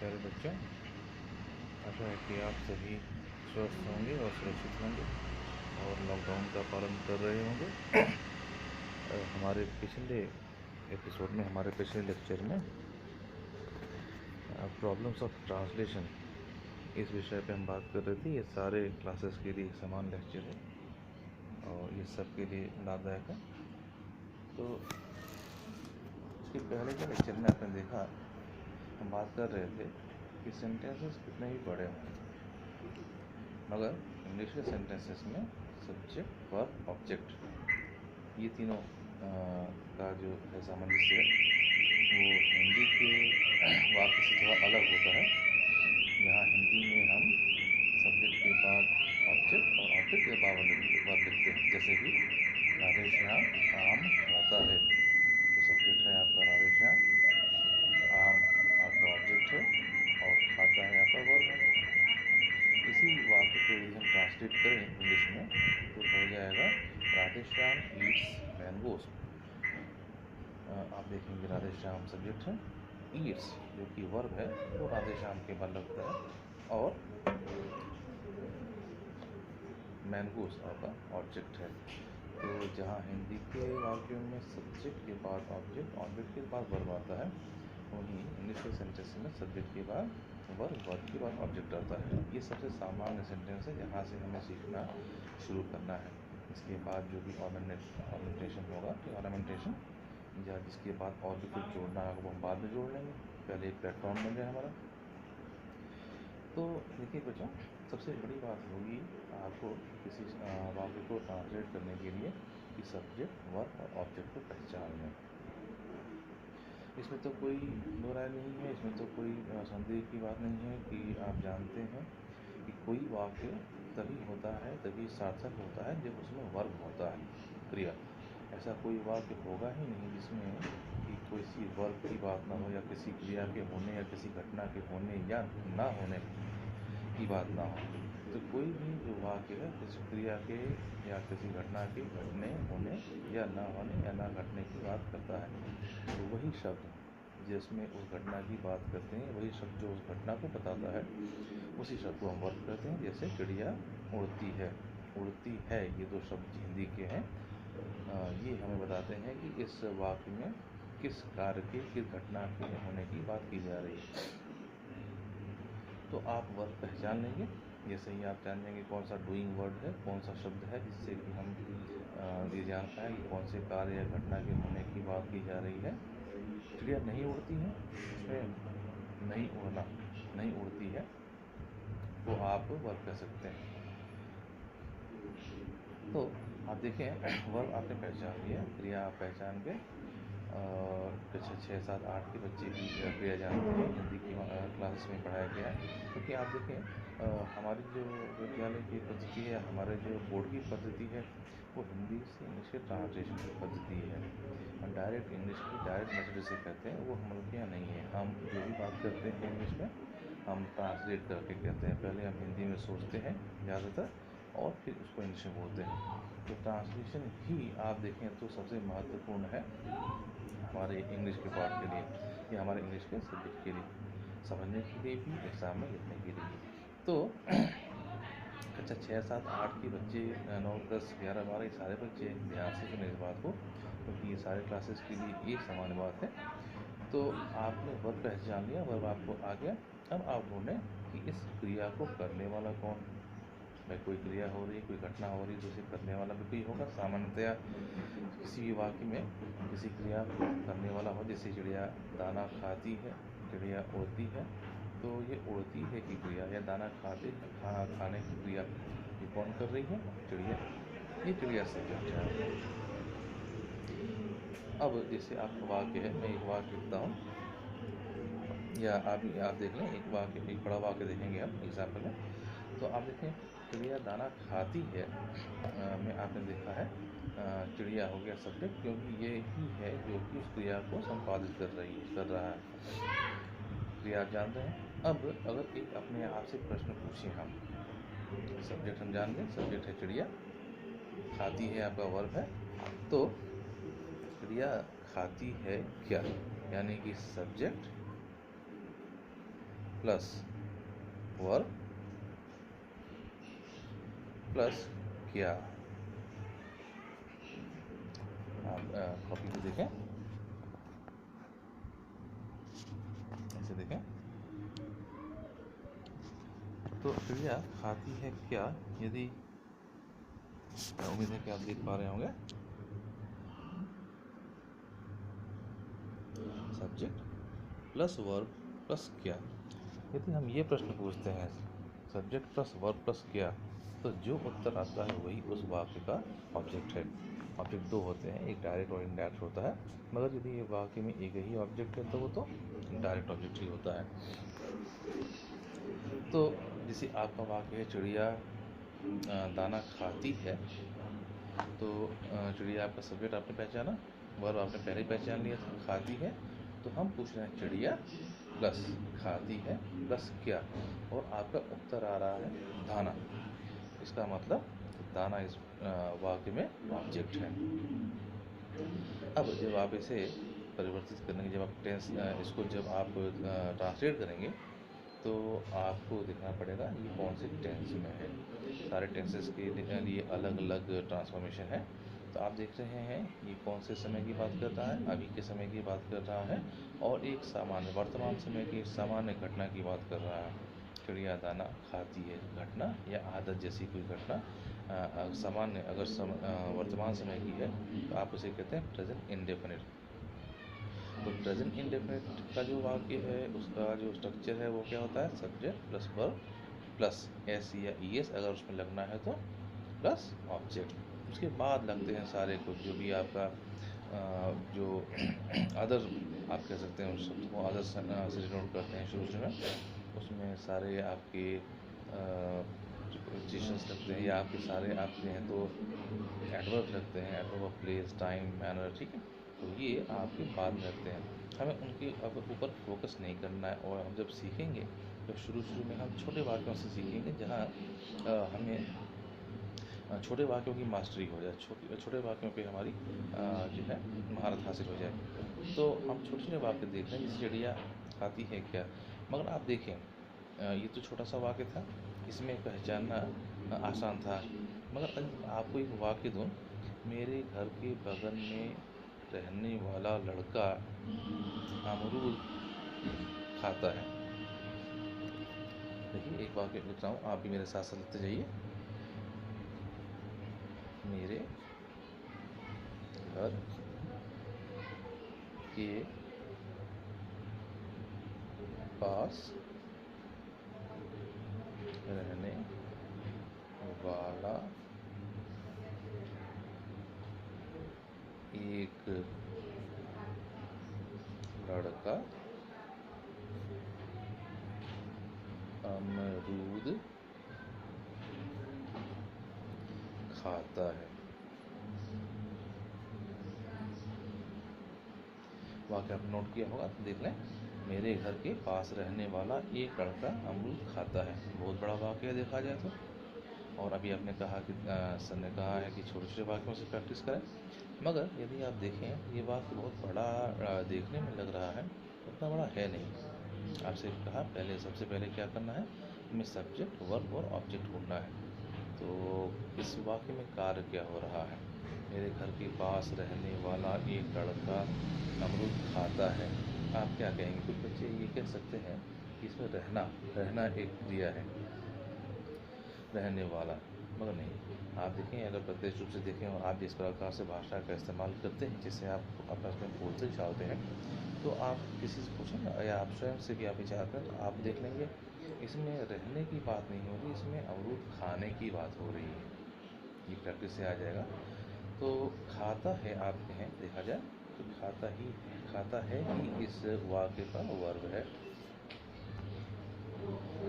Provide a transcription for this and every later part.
प्यारे बच्चों, आशा है कि आप सभी स्वस्थ होंगे और सुरक्षित होंगे और लॉकडाउन का पालन कर रहे होंगे। हमारे पिछले एपिसोड में, हमारे पिछले लेक्चर में प्रॉब्लम्स ऑफ ट्रांसलेशन इस विषय पे हम बात कर रहे थे। ये सारे क्लासेस के लिए समान लेक्चर है और ये सबके लिए लाभदायक है। तो इसके पहले के लेक्चर में आपने देखा, हम बात कर रहे थे कि सेंटेंसेस कितने भी बड़े हों, मगर इंग्लिश के सेंटेंसेस में सब्जेक्ट, वर्ब, ऑब्जेक्ट, ये तीनों का जो है सामंजस्य वो हिंदी के वाक्य से थोड़ा अलग होता है। यहाँ हिंदी में हम सब्जेक्ट के बाद ऑब्जेक्ट और ऑब्जेक्ट के बाद वर्ब लिखते हैं। जैसे कि राधेश्याम आम खाता है, तो सब्जेक्ट है आपका राधेश्याम, आम आपका ऑब्जेक्ट है और खाता है आपका वर्ब है। इसी वाक्य को यदि हम ट्रांसलेट करें इंग्लिश में तो हो जाएगा राधेश्याम ईट्स मैंगोज। आप देखेंगे राधेश्याम सब्जेक्ट है, ईट्स जो कि वर्ब है वो राधेश्याम के बाद लगता है और मैंगोज आपका ऑब्जेक्ट है। तो जहाँ हिंदी के वाक्यों में सब्जेक्ट के बाद ऑब्जेक्ट, ऑब्जेक्ट के बाद वर्ब आता है, वहीं इंग्लिश के सेंटेंस में सब्जेक्ट के बाद वर्ब, वर्ब के बाद ऑब्जेक्ट आता है। ये सबसे सामान्य सेंटेंस है, यहाँ से हमें सीखना शुरू करना है। इसके बाद जो भी ऑर्नामेंटेशन होगा, ऑर्नामेंटेशन या जिसके बाद और भी कुछ जोड़ना है वो हम बाद में जोड़ लेंगे, पहले एक प्लेटफॉर्म बन जाए हमारा। तो देखिए बच्चों, सबसे बड़ी बात होगी आपको किसी वाक्य को ट्रांसलेट करने के लिए कि सब्जेक्ट, वर्ब और ऑब्जेक्ट को पहचान लें। इसमें तो कोई दो राय नहीं है, इसमें तो कोई संदेह की बात नहीं है कि आप जानते हैं कि कोई वाक्य तभी होता है, तभी सार्थक होता है जब उसमें वर्ब होता है, क्रिया। ऐसा कोई वाक्य होगा ही नहीं जिसमें कि किसी वर्ब की बात ना हो या किसी क्रिया के होने या किसी घटना के होने या ना होने की बात ना हो। तो कोई भी जो वाक्य है किसी क्रिया के या किसी घटना के घटने, होने या ना होने या ना घटने की बात करता है, तो वही शब्द जिसमें उस घटना की बात करते हैं, वही शब्द जो उस घटना को बताता है, उसी शब्द को हम वर्ब कहते हैं। जैसे चिड़िया उड़ती है, उड़ती है, ये दो शब्द हिंदी के हैं। ये हमें बताते हैं कि इस वाक्य में किस कार्य के, किस घटना के होने की बात की जा रही है। तो आप वर्ब पहचान लेंगे, जैसे ही आप जान लेंगे कौन सा डूइंग वर्ड है, कौन सा शब्द है, जिससे कि हम ये जान पाएँ कि कौन से कार्य या घटना के होने की बात की जा रही है। चिड़िया नहीं उड़ती है, इसमें नहीं उड़ना, नहीं उड़ती है, तो आप वर्ब कह सकते हैं। तो आप देखें, वर्ब आपने पहचान लिया, क्रिया आप पहचान गए और कक्षा 6, 7, 8 के बच्चे भी क्रिया जानते हैं, हिंदी की क्लासेस में पढ़ाया गया है। क्योंकि आप देखें हमारी जो विद्यालय की पद्धति है, हमारे जो बोर्ड की पद्धति है, वो हिंदी से इंग्लिश के ट्रांसलेशन की पद्धति है। डायरेक्ट इंग्लिश की डायरेक्ट मेथड जिसे कहते हैं वो हम लोग के यहाँ नहीं है। हम जो भी बात करते हैं इंग्लिश में हम ट्रांसलेट करके कहते हैं। पहले हम हिंदी में सोचते हैं ज़्यादातर और फिर उसको इंग्लिश में बोलते हैं। तो ट्रांसलेशन ही आप देखें तो सबसे महत्वपूर्ण है हमारे इंग्लिश के पार्ट के लिए या हमारे इंग्लिश के सब्जेक्ट के लिए, समझने के लिए भी, एग्ज़ाम में लिखने के लिए भी। तो कक्षा 6, 7, 8 के बच्चे, 9, 10, 11, 12 ये सारे बच्चे ध्यान से सुने इस बात को, क्योंकि ये सारे क्लासेस के लिए एक समान बात है। तो आपने वर्ब पहचान लिया, वर्ब आपको आ गया। अब आप ढूंढें कि इस क्रिया को करने वाला कौन। भाई कोई क्रिया हो रही, कोई घटना हो रही, तो उसे करने वाला भी कोई होगा। सामान्यतया किसी भी वाक्य में किसी क्रिया को करने वाला हो, जैसे चिड़िया दाना खाती है, चिड़िया उड़ती है, तो ये उड़ती है की क्रिया या दाना खाने की क्रिया ये कौन कर रही है? चिड़िया। ये चिड़िया सब्जेक्ट है आपका। अब जैसे आपका वाक्य है, मैं एक वाक्य लिखता हूँ या आप देख लें, एक वाक्य, एक बड़ा वाक्य देखेंगे हम एग्जाम्पल में। तो आप देखें, चिड़िया दाना खाती है में आपने देखा है चिड़िया हो गया सब्जेक्ट, क्योंकि ये ही है जो कि उस क्रिया को संपादित कर रहा है। क्रिया आप जान रहे हैं। अब अगर एक अपने आप से प्रश्न पूछें हम, सब्जेक्ट हम जान गए, सब्जेक्ट है चिड़िया, खाती है आपका वर्ब है, तो चिड़िया खाती है क्या, यानी कि सब्जेक्ट प्लस वर्ब प्लस क्या। आप कॉपी पे देखें, ऐसे देखें। तो चिड़िया खाती है क्या, यदि उम्मीद है कि आप देख पा रहे होंगे। सब्जेक्ट प्लस वर्ब प्लस क्या। यदि हम ये प्रश्न पूछते हैं सब्जेक्ट प्लस वर्ब प्लस क्या, तो जो उत्तर आता है वही उस वाक्य का ऑब्जेक्ट है। ऑब्जेक्ट दो होते हैं, एक डायरेक्ट और इनडायरेक्ट होता है, मगर यदि ये वाक्य में एक ही ऑब्जेक्ट है तो वो तो डायरेक्ट ऑब्जेक्ट ही होता है। तो जैसे आपका वाक्य है चिड़िया दाना खाती है, तो चिड़िया आपका सब्जेक्ट आपने पहचाना, वर्ब आपने पहले ही पहचान लिया था, खाती है। तो हम पूछ रहे हैं चिड़िया प्लस खाती है प्लस क्या, और आपका उत्तर आ रहा है दाना। इसका मतलब दाना इस वाक्य में ऑब्जेक्ट है। अब जब आप इसे परिवर्तित करेंगे, जब आप टेंस इसको जब आप ट्रांसलेट करेंगे, तो आपको देखना पड़ेगा ये कौन से टेंस में है। सारे टेंसेस के लिए अलग अलग ट्रांसफॉर्मेशन है। तो आप देख रहे हैं ये कौन से समय की बात कर रहा है, अभी के समय की बात कर रहा है, और एक सामान्य वर्तमान समय की सामान्य घटना की बात कर रहा है। चिड़िया दाना खाती है, घटना या आदत जैसी कोई घटना सामान्य अगर वर्तमान समय की है तो आप उसे कहते हैं प्रेजेंट इंडेफिनिट। तो प्रेजेंट इंडेफिनिट का जो वाक्य है उसका जो स्ट्रक्चर है वो क्या होता है, subject plus verb plus S या ई एस अगर उसमें लगना है तो प्लस ऑब्जेक्ट। उसके बाद लगते हैं सारे कुछ जो भी आपका जो अदर आप कह सकते हैं उस शब्द को अदर से डिनोट करते हैं शुरू में, उसमें सारे आपके प्रीपोजिशंस लगते हैं, या आपके सारे आपके हैं तो एडवर्ब लगते हैं, adverb of place time manner, ठीक है। तो ये आपके बाद में लगते हैं, हमें उनके ऊपर फोकस नहीं करना है। और हम जब सीखेंगे तो शुरू में हम छोटे वाक्यों से सीखेंगे, जहाँ हमें छोटे वाक्यों की मास्टरी हो जाए, छोटे वाक्यों पे हमारी जो है महारत हासिल हो जाए। तो हम छोटे छोटे वाक्य देख रहे हैं, जैसे चिड़िया खाती है क्या। मगर आप देखें ये तो छोटा सा वाक्य था, इसमें पहचानना आसान था। मगर अगर आपको एक वाक्य दूँ, मेरे घर के बगल में रहने वाला लड़का अमरूद खाता है। देखिए एक वाक्य लिख रहा हूँ, आप भी मेरे साथ साथ लिखते जाइए। मेरे घर के पास रहने वाला एक लड़का अमरूद खाता है। वाक्य आपने नोट किया होगा, तो देख लें। मेरे घर के पास रहने वाला एक लड़का अमरूद खाता है, बहुत बड़ा वाक्य है देखा जाए तो। और अभी आपने कहा कि सर ने कहा है कि छोटे छोटे वाक्यों से प्रैक्टिस करें, मगर यदि आप देखें ये वाक्य बहुत बड़ा देखने में लग रहा है, उतना बड़ा है नहीं। आपसे कहा पहले सबसे पहले क्या करना है, हमें सब्जेक्ट वर्ब और ऑब्जेक्ट ढूंढना है। तो इस वाक्य में कार्य क्या हो रहा है, मेरे घर के पास रहने वाला एक लड़का अमरूद खाता है। आप क्या कहेंगे, कुछ बच्चे ये कह सकते हैं कि इसमें रहना एक क्रिया है, रहने वाला, मगर नहीं। आप देखें अगर प्रत्यक्ष रूप से देखें और आप जिस प्रकार से भाषा का इस्तेमाल करते हैं, जिससे आप आपस में बोलते चाहते हैं, तो आप किसी से पूछें ना, या आप स्वयं से भी आप विचार करें, तो आप देख लेंगे इसमें रहने की बात नहीं हो रही, इसमें अमरूद खाने की बात हो रही है। ये प्रैक्टिस से आ जाएगा। तो खाता है आप कहें देखा जाए तो खाता है ही इस वाक्य का वर्ब है।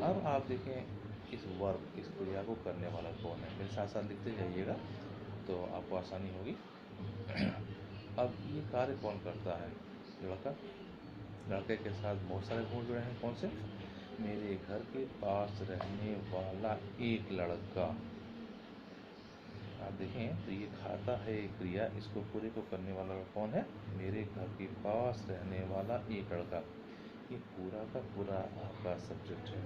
अब आप देखें इस वर्ब इस क्रिया को करने वाला कौन है, मेरे साथ साथ लिखते जाइएगा तो आपको आसानी होगी। अब ये कार्य कौन करता है, लड़का। लड़के के साथ बहुत सारे गुण जुड़े हैं, कौन से, मेरे घर के पास रहने वाला एक लड़का। आप देखें तो ये खाता है एक क्रिया, इसको पूरे को करने वाला कौन है, मेरे घर के पास रहने वाला एक लड़का। ये पूरा का पूरा आपका सब्जेक्ट है।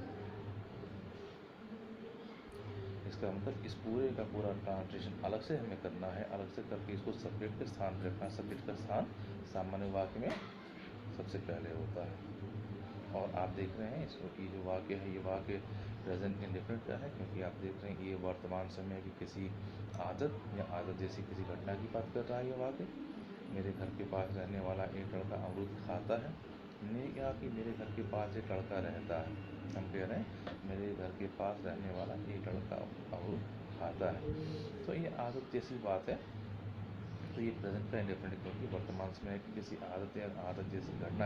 इसका मतलब इस पूरे का पूरा ट्रांसलेशन अलग से हमें करना है, अलग से करके इसको सब्जेक्ट के स्थान पर रखना। सब्जेक्ट का स्थान सामान्य वाक्य में सबसे पहले होता है। और आप देख रहे हैं इसको, ये जो वाक्य है ये वाक्य प्रेजेंट इंडेफिनिट का है, क्योंकि आप देख रहे हैं ये वर्तमान समय की किसी आदत या आदत जैसी किसी घटना की बात कर रहा है ये वाक्य। मेरे घर के पास रहने वाला एक लड़का अमरूद खाता है, नहीं कहा कि मेरे घर के पास एक लड़का रहता है। हम कह रहे हैं मेरे घर के पास रहने वाला एक लड़का अमरूद खाता है। तो ये आदत जैसी बात है, तो ये प्रेजेंट का इंडेफिनिट, क्योंकि वर्तमान समय की किसी आदत या आदत जैसी घटना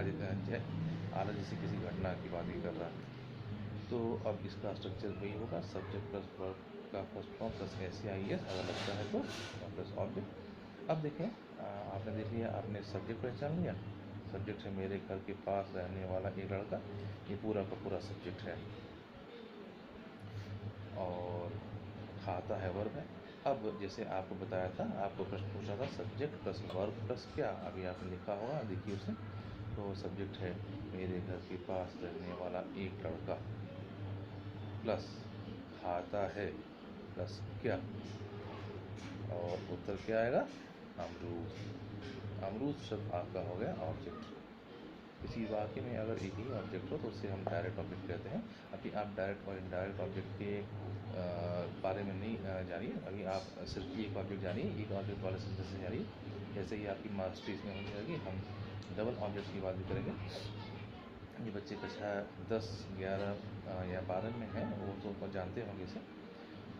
आदत जैसी किसी घटना की बात ही कर रहा है। तो अब इसका स्ट्रक्चर वही होगा, सब्जेक्ट प्लस वर्ब का फर्स्ट फॉर्म प्लस SEIS अगर लगता है तो, और प्लस ऑब्जेक्ट। अब देखें, आपने देख लिया, आपने सब्जेक्ट पहचान लिया। सब्जेक्ट है मेरे घर के पास रहने वाला एक लड़का, ये पूरा का पूरा सब्जेक्ट है। और खाता है वर्ब है। अब जैसे आपको बताया था, आपको प्रश्न पूछा था सब्जेक्ट प्लस वर्ब प्लस क्या, अभी आपने लिखा होगा, देखिए उसे। तो सब्जेक्ट है मेरे घर के पास रहने वाला एक लड़का, प्लस खाता है, प्लस क्या, और उत्तर क्या आएगा, अमरूद। अमरूद शब्द आपका हो गया ऑब्जेक्ट। किसी वाक्य में अगर एक ही ऑब्जेक्ट हो तो उसे हम डायरेक्ट ऑब्जेक्ट कहते हैं। अभी आप डायरेक्ट और इनडायरेक्ट ऑब्जेक्ट के बारे में नहीं जानिए, अभी आप सिर्फ एक ऑब्जेक्ट जानिए, एक ऑब्जेक्ट वाले सेंटेंस से जानिए। जैसे ही आपकी मास्टरी इसमें हो जाएगी, हम डबल ऑब्जेक्ट की बात भी करेंगे। ये बच्चे कक्षा 10, 11 या 12 में हैं, वो तो जानते होंगे इसे।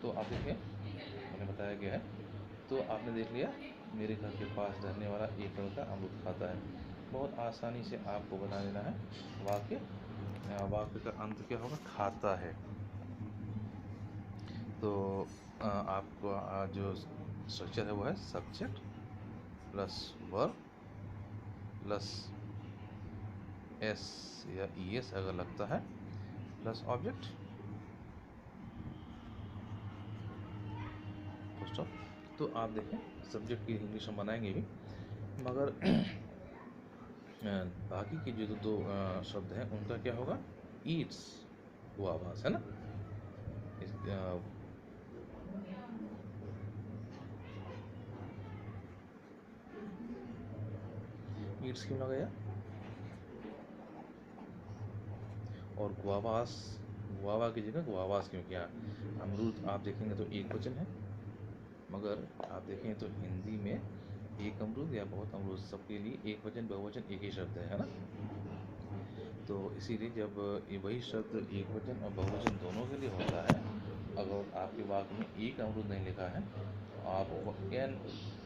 तो आप देखिए, उन्हें बताया गया है। तो आपने देख लिया, मेरे घर के पास रहने वाला एक लड़का अमरूद खाता है। बहुत आसानी से आपको बना देना है वाक्य। वाक्य का अंत क्या होगा, खाता है। तो आपको जो स्ट्रक्चर है वो है subject plus verb plus S या ES अगर लगता है, प्लस ऑब्जेक्ट, फुल। तो आप देखें, सब्जेक्ट की इंग्लिश हम बनाएंगे भी, मगर बाकी के जो दो शब्द हैं उनका क्या होगा, ईट्स वो आवाज़ है ना। ईट्स क्यों लगाया, और गुआवास, गुआवा की जगह गुआवास क्यों किया। अमरूद आप देखेंगे तो एक वचन है, मगर आप देखें तो हिंदी में एक अमरूद या बहुत अमरूद सबके लिए एक वचन बहुवचन एक ही शब्द है ना। तो इसीलिए जब ये वही शब्द एक वचन और बहुवचन दोनों के लिए होता है, अगर आपके वाक्य में एक अमरूद नहीं लिखा है, आप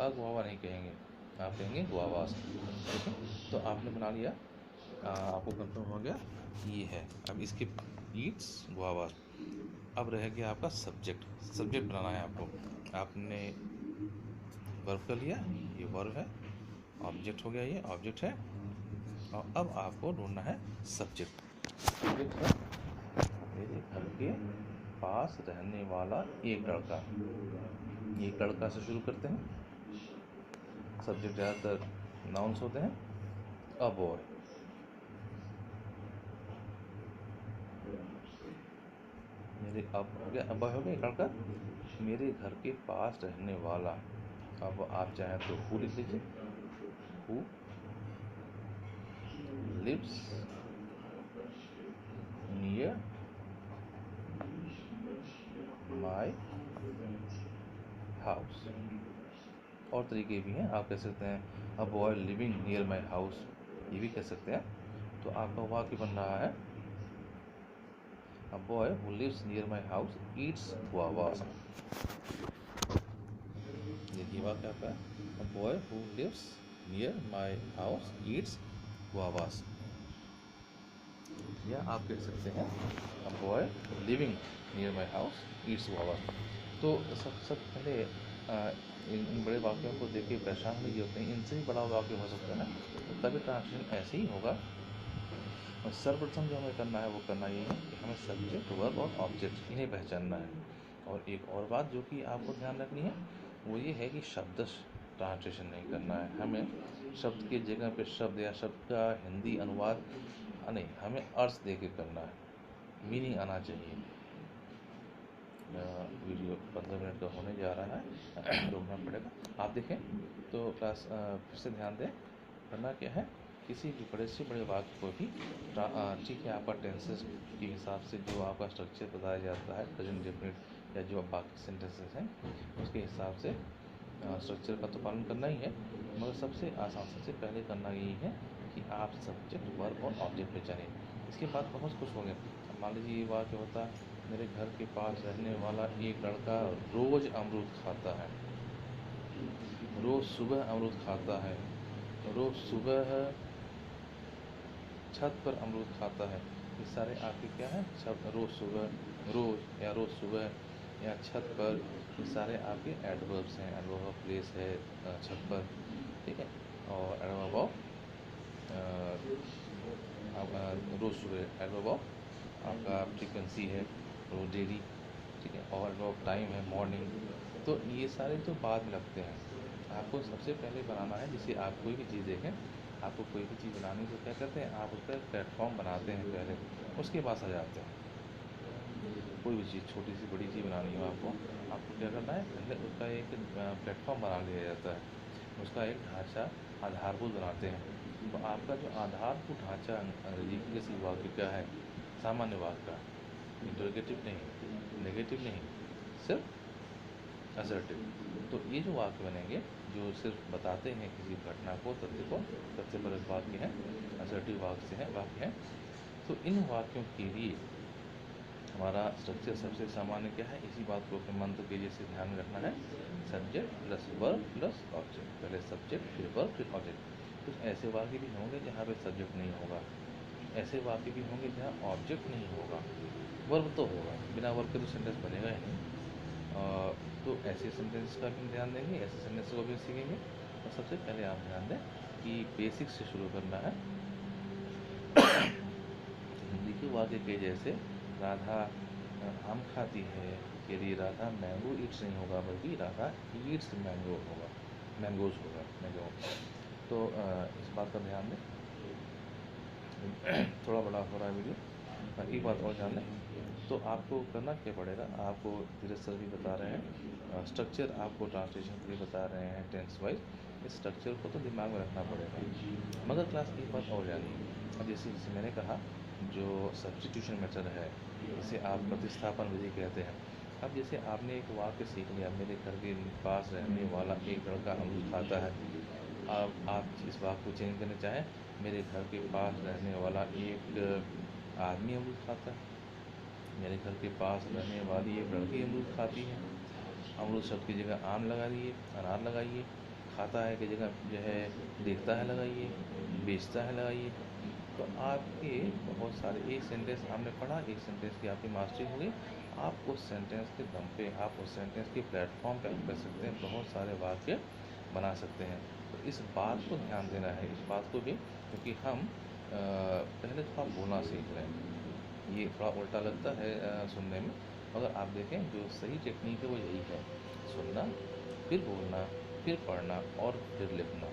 अगुआवा नहीं कहेंगे, आप कहेंगे गुआवास। ठीक है, तो आपने बना लिया, आपको कंफर्म हो गया ये है। अब इसके ईट्स गुआवास। अब रह गया आपका सब्जेक्ट। सब्जेक्ट बनाना है आपको। आपने वर्ब कर लिया, ये वर्ब है, ऑब्जेक्ट हो गया, ये ऑब्जेक्ट है। और अब आपको ढूंढना है सब्जेक्ट। सब्जेक्ट है मेरे घर के पास रहने वाला एक लड़का। एक लड़का से शुरू करते हैं। सब्जेक्ट ज़्यादातर नाउन्स होते हैं। अ बॉय, मेरे अब हो गया, अब हो गया एक लड़का मेरे घर के पास रहने वाला। अब आप चाहें तो हु लिख लीजिए, who lives near my house. और तरीके भी हैं, आप कह सकते हैं a boy living near my house, ये भी कह सकते हैं। तो आपका वाक्य बन रहा है, a boy who lives near my house eats guavas. देखिए वाक्य आपका, a boy who lives near my house eats guavas. या आप कह सकते हैं a boy living near my house eats guavas. तो सब पहले इन बड़े वाक्यों को देख के परेशान नहीं होते हैं, इनसे भी बड़ा वाक्य हो सकता है, तो तभी ट्रांसलेशन ऐसे ही होगा। और सर्वप्रथम जो हमें करना है वो करना ये है कि हमें सब्जेक्ट वर्ब और ऑब्जेक्ट इन्हें पहचानना है। और एक और बात जो कि आपको ध्यान रखनी है वो ये है कि शब्द ट्रांसलेशन नहीं करना है। हमें शब्द की जगह पे शब्द या शब्द का हिंदी अनुवाद नहीं, हमें अर्थ दे के करना है, मीनिंग आना चाहिए। वीडियो 15 मिनट का होने जा रहा है, रोकना पड़ेगा। आप देखें तो क्लास फिर से ध्यान दें, करना क्या है, किसी भी बड़े से बड़े वाक्य को भी ठीक है आपका टेंसेस के हिसाब से जो आपका स्ट्रक्चर बताया जाता है, प्रेजेंट डेफिनेट या जो बाकी सेंटेंसेस हैं उसके हिसाब से स्ट्रक्चर का तो पालन करना ही है, मगर सबसे आसान सबसे पहले करना यही है कि आप सब्जेक्ट, वर्ब और ऑब्जेक्ट पहचानें। इसके बाद बहुत कुछ हो गया। मान लीजिए ये वाक्य होता, मेरे घर के पास रहने वाला एक लड़का रोज़ अमरूद खाता है, रोज़ सुबह अमरूद खाता है, रोज़ सुबह छत पर अमरूद खाता है। ये सारे आपके क्या हैं, सब रोज़ सुबह, रोज़ या रोज़ सुबह या छत पर, ये सारे आपके एडवर्ब्स हैं। एडवर्ब ऑफ प्लेस है छत पर, ठीक है। और एडवर्ब ऑफ रोज़ सुबह, एडवर्ब ऑफ आपका फ्रीक्वेंसी है, रोज़ डेली, ठीक है। और एडवर्ब ऑफ टाइम है, मॉर्निंग। तो ये सारे तो बाद में लगते हैं। आपको सबसे पहले बनाना है, जैसे आप कोई भी चीज़ देखें, आपको कोई भी चीज़ बनानी तो क्या करते हैं, आप उसका एक प्लेटफॉर्म बनाते हैं पहले, उसके बाद सजाते हैं। कोई भी चीज़, छोटी सी बड़ी चीज़ बनानी हो आपको क्या करना है, पहले उसका एक प्लेटफॉर्म बना लिया जाता है, उसका एक ढांचा आधारभूत बनाते हैं। तो आपका जो आधारभूत ढांचा अंग्रेजी की किसी वाक्य का है, सामान्य वाक्य का, इंटरोगेटिव नहीं, नेगेटिव नहीं, सिर्फ असर्टिव। तो ये जो वाक्य बनेंगे जो सिर्फ बताते हैं किसी घटना को, तथ्य को, तथ्यपरक वाक्य हैं, असर्टिव वाक्य हैं। तो इन वाक्यों के लिए हमारा स्ट्रक्चर सबसे सामान्य क्या है, इसी बात को अपने मंत्र के जैसे ध्यान में रखना है, subject plus verb plus object. पहले सब्जेक्ट, फिर वर्ब, फिर ऑब्जेक्ट। कुछ ऐसे वाक्य भी होंगे जहाँ पे सब्जेक्ट नहीं होगा, ऐसे वाक्य भी होंगे जहाँ ऑब्जेक्ट नहीं होगा, वर्ब तो होगा, बिना वर्ब के तो सेंटेंस बनेगा ही नहीं। तो ऐसे सेंटेंस का भी ध्यान देंगे, ऐसे सेंटेंस को भी सीखेंगे। और सबसे पहले आप ध्यान दें कि बेसिक्स से शुरू करना है। हिंदी के वाक्य के जैसे राधा आम खाती है के लिए राधा मैंगो ईट्स नहीं होगा, बल्कि राधा ईट्स मैंगो होगा, मैंगोज होगा, मैंगो। तो इस बात का ध्यान दें। थोड़ा बड़ा हो रहा है वीडियो, एक बात और जान लें। तो आपको करना क्या पड़ेगा, आपको धीरज सर भी बता रहे हैं, स्ट्रक्चर आपको ट्रांसलेशन के लिए बता रहे हैं टेंस वाइज, इस स्ट्रक्चर को तो दिमाग में रखना पड़ेगा। मगर क्लास एक बात और जानिए, अब जैसे जैसे मैंने कहा, जो सब्स्टिट्यूशन मेथड है, जिसे आप प्रतिस्थापन विधि कहते हैं। अब जैसे आपने एक वाक्य सीख लिया, मेरे घर के पास रहने वाला एक लड़का अमरूद खाता है। अब आप इस वाक्य को चेंज करना चाहें, मेरे घर के पास रहने वाला एक आदमी अमरूद खाता है, मेरे घर के पास रहने वाली एक लड़की अमरूद खाती है। अमरूद शब्द की जगह आम लगा दिए, अनार लगाइए। खाता है की जगह जो है देखता है लगाइए, बेचता है लगाइए। तो आपके बहुत सारे, एक सेंटेंस आपने पढ़ा, एक सेंटेंस की आपकी मास्टरी हो गई। आप उस सेंटेंस के दम पे, आप उस सेंटेंस के प्लेटफॉर्म पे आप कर सकते हैं, बहुत सारे वाक्य बना सकते हैं। तो इस बात को ध्यान देना है, इस बात को भी, क्योंकि हम पहले थोड़ा बोलना सीख रहे हैं। ये थोड़ा उल्टा लगता है सुनने में, मगर आप देखें जो सही टेक्निक है वो यही है, सुनना, फिर बोलना, फिर पढ़ना और फिर लिखना।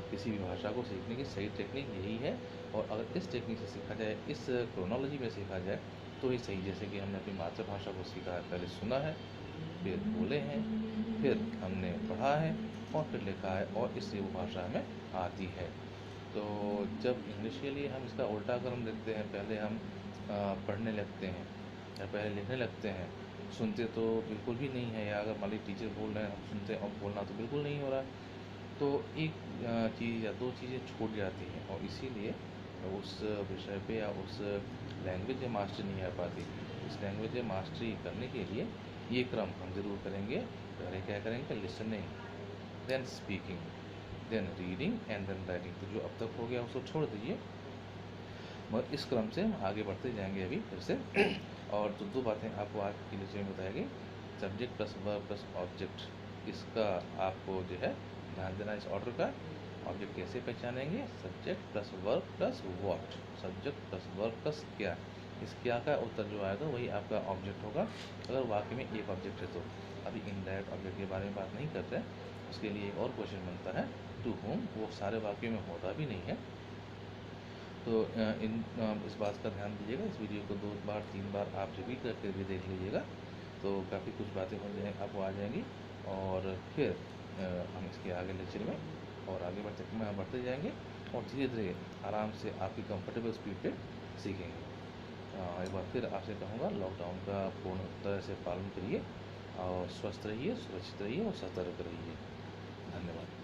किसी भी भाषा को सीखने की सही टेक्निक यही है। और अगर इस टेक्निक से सीखा जाए, इस क्रोनोलॉजी में सीखा जाए तो ही सही। जैसे कि हमने अपनी मातृभाषा को सीखा है, पहले सुना है, फिर बोले हैं, फिर हमने पढ़ा है और फिर लिखा है, और इससे वो भाषा हमें आती है। तो जब इंग्लिश के लिए हम इसका उल्टा क्रम देखते हैं, पहले हम पढ़ने लगते हैं या पहले लिखने लगते हैं, सुनते तो बिल्कुल भी नहीं है, या अगर मान लीजिए टीचर बोल रहे हैं हम सुनते हैं और बोलना तो बिल्कुल नहीं हो रहा है, तो एक चीज़ या दो चीज़ें छूट जाती हैं, और इसीलिए उस विषय पे या उस लैंग्वेज में मास्टरी नहीं आ पाती। इस लैंग्वेज में मास्टरी करने के लिए ये क्रम हम ज़रूर करेंगे। पहले क्या करेंगे, listening, then speaking, then reading and then writing. तो जो अब तक हो गया उसको छोड़ दीजिए, मगर इस क्रम से हम आगे बढ़ते जाएंगे अभी फिर से। और तो दो बातें आपको आज की लेक्चर में बताई गई, subject plus verb plus object, इसका आपको जो है ध्यान देना, इस ऑर्डर का। ऑब्जेक्ट कैसे पहचानेंगे, subject plus verb plus what, subject plus verb plus क्या, इस क्या का उत्तर जो आएगा वही आपका ऑब्जेक्ट होगा, अगर वाक्य में एक ऑब्जेक्ट है तो। अभी इनडायरेक्ट ऑब्जेक्ट के बारे में बात नहीं करते, उसके लिए एक और क्वेश्चन बनता है, टू होम, वो सारे वाक्यों में होता भी नहीं है, तो इस बात का ध्यान दीजिएगा, इस वीडियो को 2 बार 3 बार आप रिपीट करके भी देख लीजिएगा, तो काफ़ी कुछ बातें हो जाए आपको आ जाएंगी। और फिर हम इसके आगे लेक्चर में और आगे बढ़ते जाएंगे और धीरे धीरे आराम से आपकी कंफर्टेबल स्पीड पे सीखेंगे। एक बार फिर आपसे कहूँगा, लॉकडाउन का पूर्ण तरह से पालन करिए और स्वस्थ रहिए, सुरक्षित रहिए और सतर्क रहिए। धन्यवाद।